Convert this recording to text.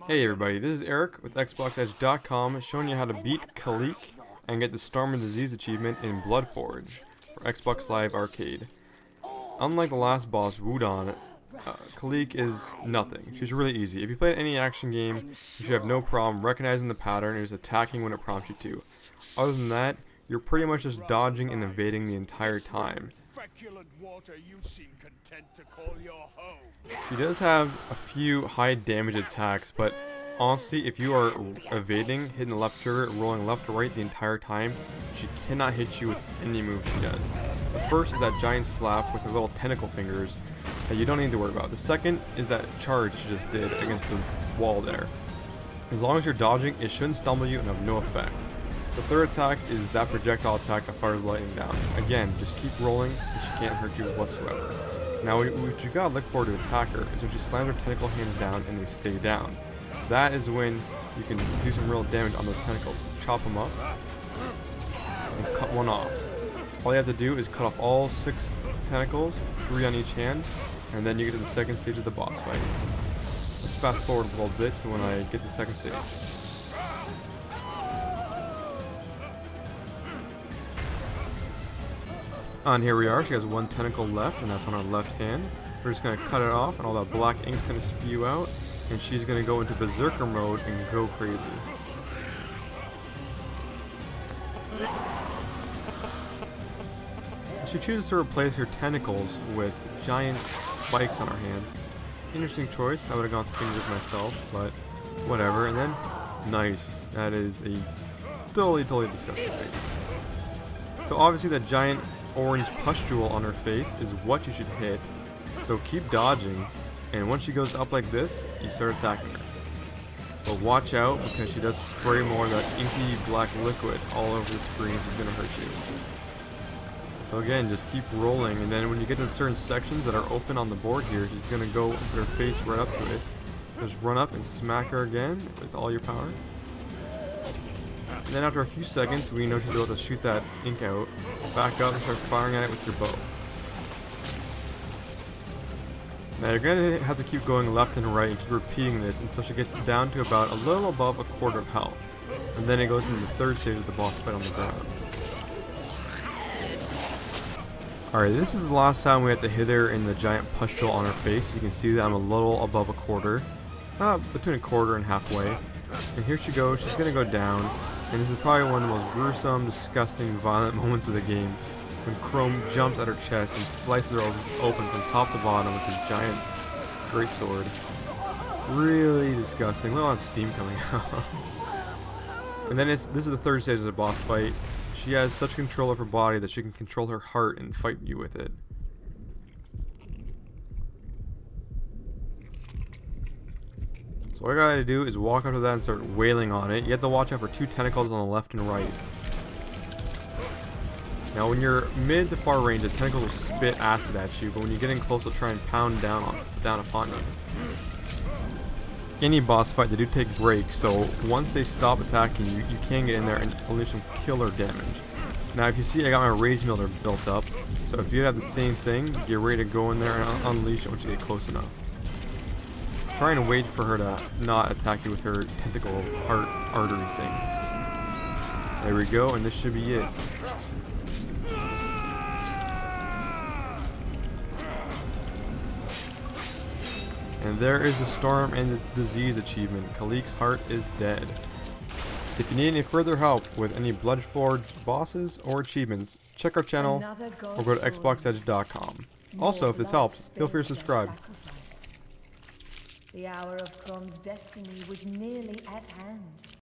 Hey everybody, this is Eric with XboxEdge.com showing you how to beat Callieach and get the Storm and Disease achievement in BloodForge for Xbox Live Arcade. Unlike the last boss, Wudon, Callieach is nothing. She's really easy. If you play any action game, you should have no problem recognizing the pattern and just attacking when it prompts you to. Other than that, you're pretty much just dodging and evading the entire time. She does have a few high damage attacks, but honestly, if you are evading, hitting the left trigger, rolling left to right the entire time, she cannot hit you with any move she does. The first is that giant slap with her little tentacle fingers that you don't need to worry about. The second is that charge she just did against the wall there. As long as you're dodging, it shouldn't stumble you and have no effect. The third attack is that projectile attack that fires lightning down. Again, just keep rolling and she can't hurt you whatsoever. Now what you gotta look for to attack her is when she slams her tentacle hands down and they stay down. That is when you can do some real damage on those tentacles. Chop them up and cut one off. All you have to do is cut off all 6 tentacles, 3 on each hand, and then you get to the second stage of the boss fight. Let's fast forward a little bit to when I get to the second stage. And here we are, she has 1 tentacle left, and that's on her left hand. We're just going to cut it off, and all that black ink's going to spew out, and she's going to go into berserker mode and go crazy. She chooses to replace her tentacles with giant spikes on her hands. Interesting choice, I would have gone with fingers myself, but whatever. And then, nice, that is a totally disgusting face. So obviously that giant orange pustule on her face is what you should hit, so keep dodging, and once she goes up like this, you start attacking her. But watch out, because she does spray more of that inky black liquid all over the screen. She's gonna hurt you. So again, just keep rolling, and then when you get to certain sections that are open on the board here, she's gonna go put her face right up to it. Just run up and smack her again with all your power. And then after a few seconds, we know she's able to shoot that ink out, back up and start firing at it with your bow. Now you're going to have to keep going left and right and keep repeating this until she gets down to about a little above a quarter of health. And then it goes into the third stage of the boss fight on the ground. Alright, this is the last time we have to hit her in the giant pustule on her face. You can see that I'm a little above a quarter. Between a quarter and halfway. And here she goes, she's going to go down. And this is probably one of the most gruesome, disgusting, violent moments of the game, when Chrome jumps at her chest and slices her open from top to bottom with his giant greatsword. Really disgusting. Look at all that steam coming out. And then this is the third stage of the boss fight. She has such control of her body that she can control her heart and fight you with it. So all you gotta do is walk up to that and start wailing on it. You have to watch out for 2 tentacles on the left and right. Now when you're mid to far range, the tentacles will spit acid at you, but when you get in close, they'll try and pound down upon you. Any boss fight, they do take breaks, so once they stop attacking you, you can get in there and unleash some killer damage. Now if you see, I got my rage meter built up, so if you have the same thing, get ready to go in there and unleash it once you get close enough. Try and wait for her to not attack you with her tentacle artery things. There we go, and this should be it. And there is the Storm and the Disease achievement. Callieach's heart is dead. If you need any further help with any BloodForge bosses or achievements, check our channel or go to XboxEdge.com. Also, if this helps, feel free to subscribe. The hour of Chrome's destiny was nearly at hand.